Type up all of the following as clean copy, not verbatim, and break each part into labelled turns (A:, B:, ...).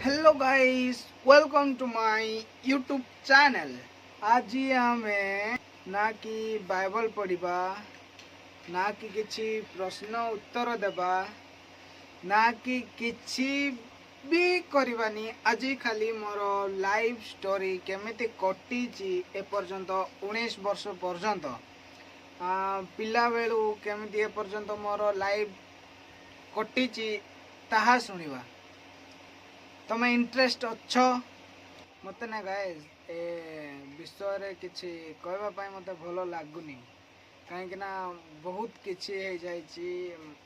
A: Hello guys, welcome to my YouTube channel. आज हमें ना कि बाइबल पढ़ा ना कि किसी प्रश्न उत्तर देवा ना कि किसी भी करवानी। आज खाली मोर लाइफ स्टोरी केमिति कटी एपर्यंत 19 वर्ष पर्यंत पिला बेलू केमिति एपर्यंत मोर लाइफ कटी ताहा सुनिबा। तमें इंटरेस्ट अच्छ मत ना गाइस ए विषय रे किछि कहबा मत भल लगुनि कहीं बहुत किछि हो जाइछि।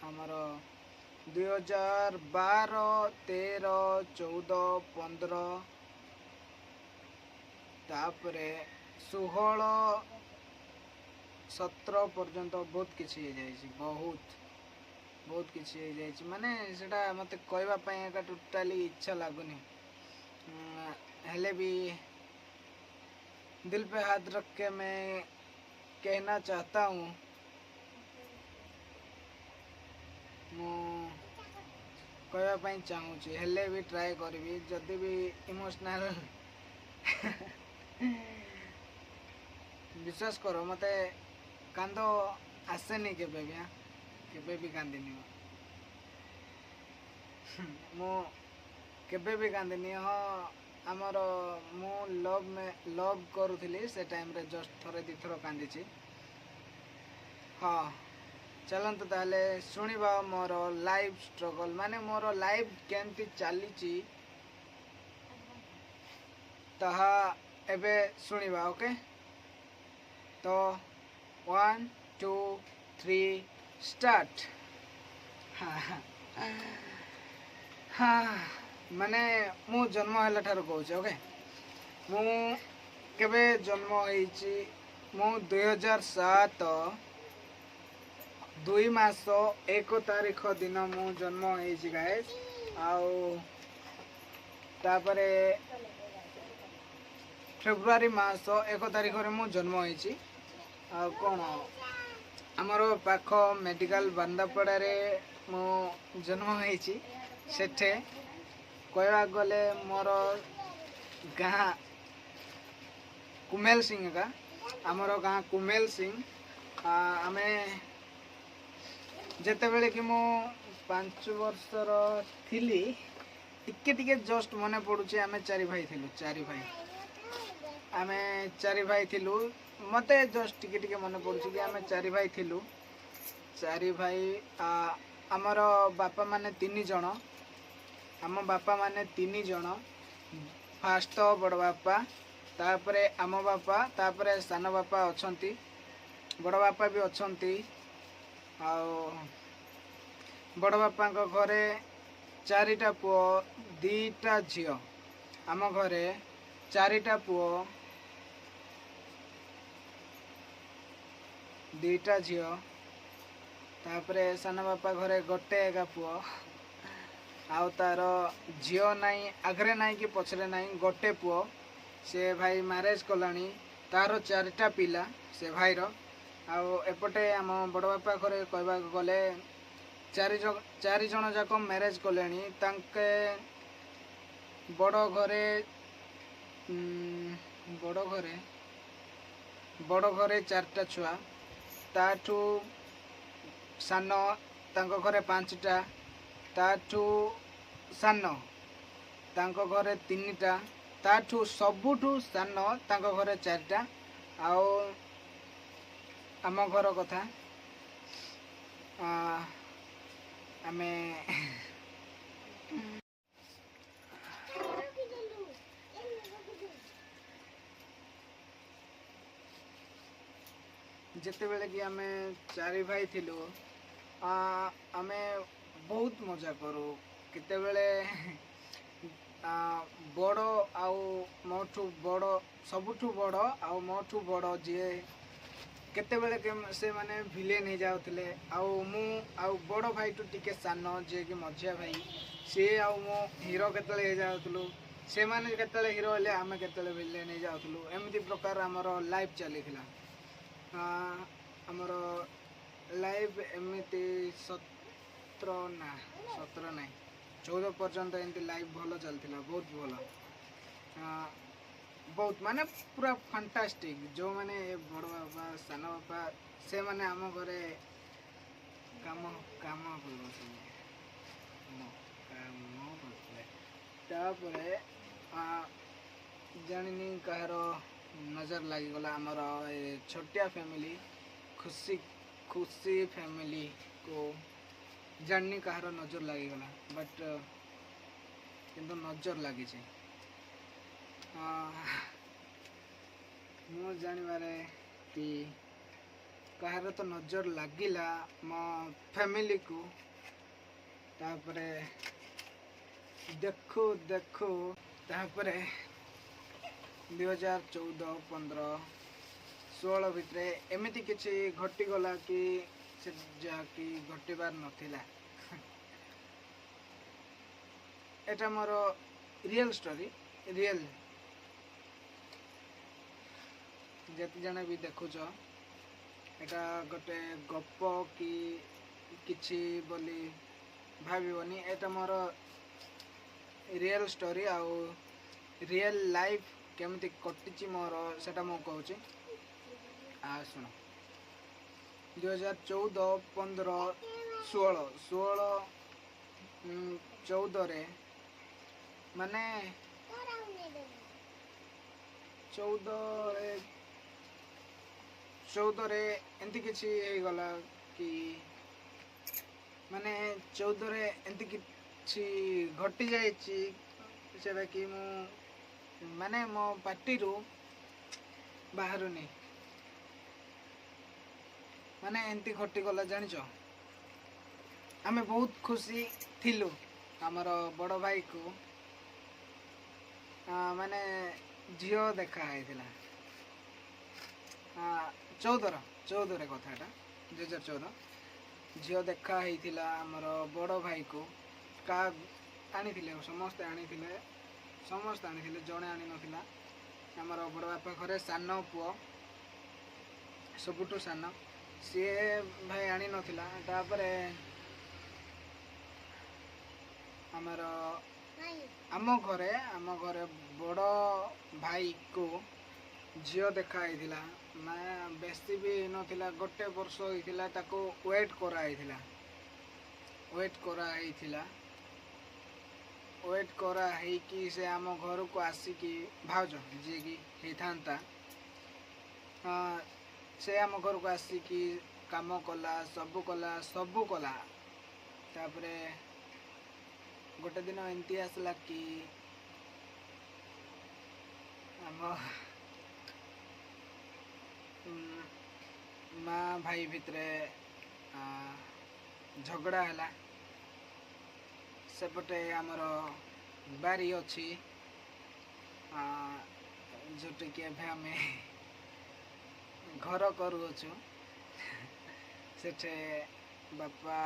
A: हमर 2012 13 14 15 तापरे 16 17 पर्यंत बहुत किछि हो जाइछि। बहुत किसी हो जाइए माने सेटा मत कहवाई टोटाली इच्छा लगुनि। हेले भी दिल पे हाथ रख के मैं कहना चाहता हूँ, मु कहवाई चाहूँगी हेले भी ट्राए करी जदि भी इमोशनल विश्वास करो मते कांद आसेनी केबे भी कांदिनी मु केबे भी कांदिनी। हाँ आमर मु लव करुली से टाइम रे जस्ट थरे दी थर कांदी। हाँ चलतु ताले शुणा मोर लाइफ स्ट्रगल माने मोर लाइफ केमती चली ताहा एबे शुणा। ओके तो 1 2 3 स्टार्ट। हाँ माने मु जन्म है ठार कहूँ। ओके मु केबे जन्म होइछि मु 2007 2 मास 1 तारीख दिन मु जन्म होइछि गाइस। आउ तापरे फेब्रुआरी मास 1 तारीख रे मु जन्म होइछि। आ कोन आमर पाख मेडिकल बांदापड़ा रे मु जन्म होइछि। सेठे कहवा गले मोर गाँ कुमेल सिंह का आमर गाँ कुमेल सिंह। आमे जेते बेले कि मु 5 वर्षर थिली टिके जस्ट मने पड़ुछि आमे 4 भाई थिलु। 4 भाई आमे 4 भाई थिलु। मते जस्ट टिके मने पड़ुछि कि आमे 4 भाई थिलु। 4 भाई आमर बापा माने 3 जण। आम बापा माने 3 जण। फास्ट बड़ बापा तापरे आम बापा तापरे सान बापा अछंती बड़ बापा भी अछंती। आउ बड़ बापा घरे 4टा पुओ 2टा झियो। आम घरे 4टा पुओ 2टा झियो। तापरे सान बापा घरे गोटे एका पुओ आउ तार झियो नाई आगरे नाई कि पछरे नाई गोटे पुओ। से भाई मैरेज कलानी तार 4टा पिला से भाई रो। आउ एपटे आम बड़ बापा घरे कहबा गले 4 जण जाक मैरेज कलेनी। तांके बड़ घरे बड़ घरे 4टा छुआ ताठू सान तांको घरे 5टा ताठू सान तांको घरे 3टा ताठू सबुठू सान तांको घरे 4टा। आउ आम घर कथा आमे जेते बेले कि आमे 4 भाई थिलु आमे बहुत मजा करू। केते बेले बड़ आउ मोठू बड़ सबुठू बड़ आउ मोठू बड़ जे केते बेले से माने विलेन हो जाउतले। आउ मु आउ बड़ भाई टू टिके सान जे कि मझिया भाई से आउ मो हीरो केतले हो जाउतलु। से माने केतले हीरो हेले आमे केतले विलेन हो जाउतलु। एमिति प्रकार हमर लाइफ चलीथिला। हमर लाइफ एमिति 17 ना 14 पर्यंत एमती लाइफ भल चलता बहुत भल बहुत माने पूरा फैंटास्टिक जो माने बड़ बापा सान बापा से माने आम घरे काम काम करते जानी कहार नजर लगिगला आमर छोटिया फैमिली खुशी खुशी फैमिली को जानी कहार नजर लगिगला बट किंतु नजर लगी मु जानिबारे कि कहार तो नजर लगिला मो फैमिली को तापरे देखु देखु तापरे 2014-15-16 भितर एमती किसी घटीगला कि से जहाँकि घटबार नाला एटा मोर रियल स्टोरी रियल जति जने भी देखुच एटा गोटे गप कि किछि बोली भाविबनी एटा मोर रियल स्टोरी आउ रियल लाइफ केमती कटिची मोर सेटा मु कहूँ शुण 2014-15-16 माने 14 एंती किसी गला कि माने 14 एंती किसी घटी जाइछि सेबा कि मु माने मो पार्टी रू बाहरुनी माने एंती घटी गला जानिच आमे बहुत खुशी थिलु हमर बड़ भाई को माने झियो देखा हैथिला 14 कथाटा 2014 झियो देखा हैथिला हमर बड़ भाई को का आनी समस्ते आनी जड़े आनी नथिला हमर बड़ बापा घरे सान पुओ सबुठू सान सी भाई आनी नथिला तापरे हमर आम घरे बड़ भाई को झियो देखा हैथिला मैं बेसी भी नथिला गोटे वर्ष होइथिला ताको वेट करा कि से आम घर को आसिकी भाउज जी की होता से आम घर को आसिकी काम कला सबू कला तापरे गोटे दिन एमती आसला कि आम माँ भाई भितरे झगड़ा है सेपटे आमर बारी अच्छी जोटी कि आम घर करुचु सेठे बापा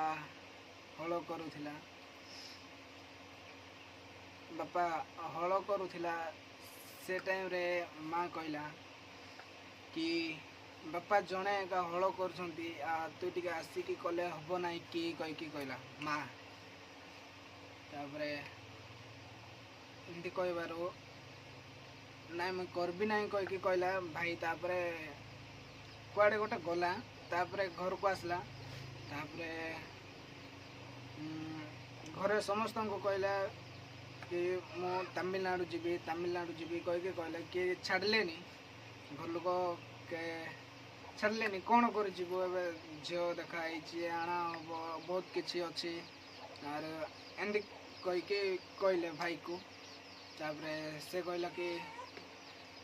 A: हल करुला से टाइम रे माँ कहला कि बापा जड़े का हल कर तू टी आसिकी कले हम ना कि कहला माँ तापरे एमती कहबार ना मैं करबी ना कहीकि कहला भाई तापरे कुआडे गोटे गला तापरे घर को आसला तापरे घरे समस्त को कहला कि मु तमिलनाडु जीवी कहीकि कहला कि छाड़लेनी घर लोक के छाड़लेनी कौन कर झील देखाई आना बहुत किसी अच्छी और एमती कहीकि कहले भाई को तापरे से कहला कि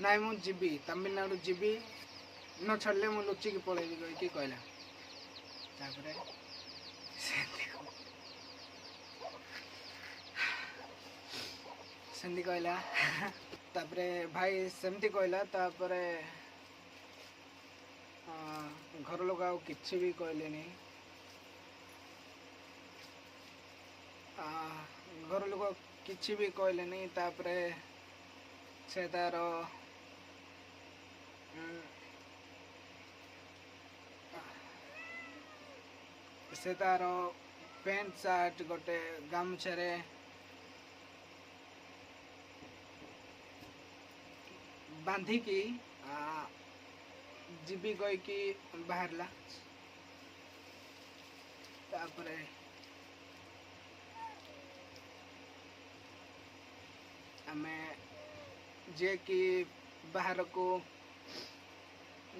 A: नाई मु जीवी तमिलनाडु जीवी न छाड़ले मु लुचिकी पलैबी कहीकि कहला तापरे सेमती कहला तापरे भाई सेमती कहला तापरे घर लोग आउ किछि भी कहलेनी घर लोग किछि भी कहलेनी तापरे से तार पैंट सार्ट गोटे गामछे ବାନ୍ଧିକି ଯିବି କହିକି ବାହାରିଲା। ତାପରେ ଆମେ ଯିଏକି ବାହାରକୁ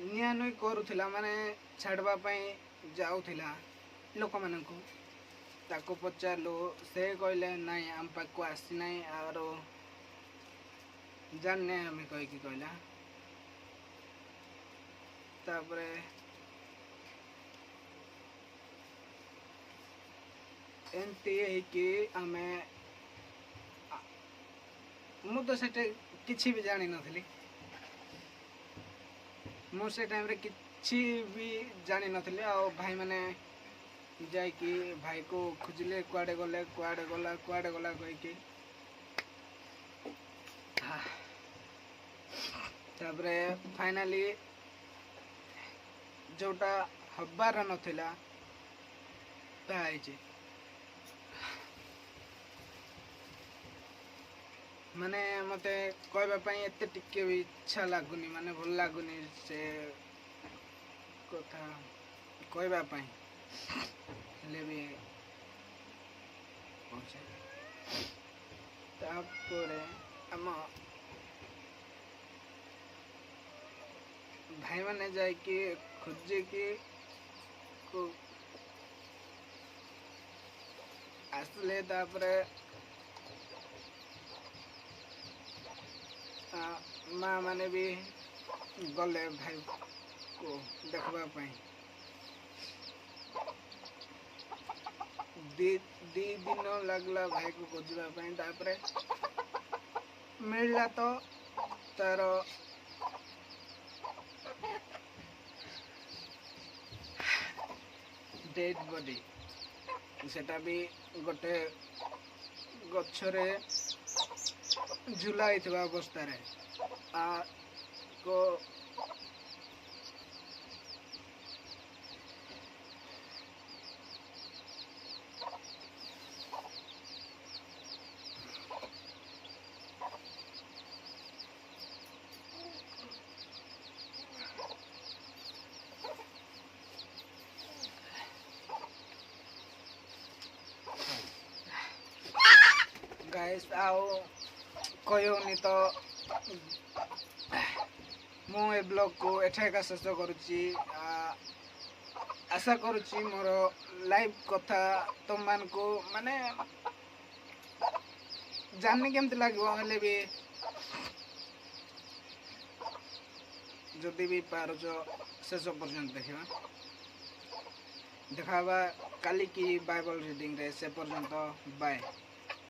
A: ନିଆ ନୁଇ କରୁଥିଲା, ମାନେ ଛାଡ଼ିବା ପାଇଁ ଯାଉଥିଲା ଲୋକମାନଙ୍କୁ, ତାକୁ ପଚାରିଲୁ, ସେ କହିଲେ ନାଇଁ ଆମ ପାଖକୁ ଆସିନାହିଁ, ଆରୁ ଜାଣିନେ ଆମେ କହିକି କହିଲା। ତାପରେ ଏମିତି ହେଇକି ମୁଁ ତ ସେଠି କିଛି ବି ଜାଣିନଥିଲି। ମୁଁ ସେ ଟାଇମ୍ରେ କିଛି ବି ଜାଣିନଥିଲି। ଆଉ ଭାଇମାନେ ଯାଇକି ଭାଇକୁ ଖୋଜିଲେ, କୁଆଡ଼େ ଗଲା କହିକି। ତାପରେ ଫାଇନାଲି ଯେଉଁଟା ହବାର ନଥିଲା ତାହା ହେଇଛି। ମାନେ ମୋତେ କହିବା ପାଇଁ ଏତେ ଟିକେ ବି ଇଚ୍ଛା ଲାଗୁନି, ମାନେ ଭଲ ଲାଗୁନି ସେ କଥା କହିବା ପାଇଁ, ହେଲେ ବି କହୁଛେ। ତାପରେ ଆମ ଭାଇମାନେ ଯାଇକି ଖୋଜିକି ଆସିଲେ। ତାପରେ ମା ମାନେ ବି ଗଲେ ଭାଇକୁ ଦେଖିବା ପାଇଁ। ଦି ଦିନ ଲାଗିଲା ଭାଇକୁ ଖୋଜିବା ପାଇଁ। ତାପରେ ମିଳିଲା ତ ତାର ଡେଡ୍ ବଡି। ସେଟା ବି ଗୋଟେ ଗଛରେ ଝୁଲା ହେଇଥିବା ଅବସ୍ଥାରେ। ଗାଇସ୍ ଆଉ କହିଉନି ତ, ମୁଁ ଏ ବ୍ଲଗ୍କୁ ଏଠାକା ଶେଷ କରୁଛି। ଆଶା କରୁଛି ମୋର ଲାଇଭ୍ କଥା ତୁମମାନଙ୍କୁ ମାନେ ଜାଣିନି କେମିତି ଲାଗିବ, ହେଲେ ବି ଯଦି ବି ପାରୁଛ ଶେଷ ପର୍ଯ୍ୟନ୍ତ ଦେଖିବା। ଦେଖା ହେବା କାଲିକି ବାଇବଲ୍ ରିଡ଼ିଂରେ। ସେ ପର୍ଯ୍ୟନ୍ତ ବାଏ।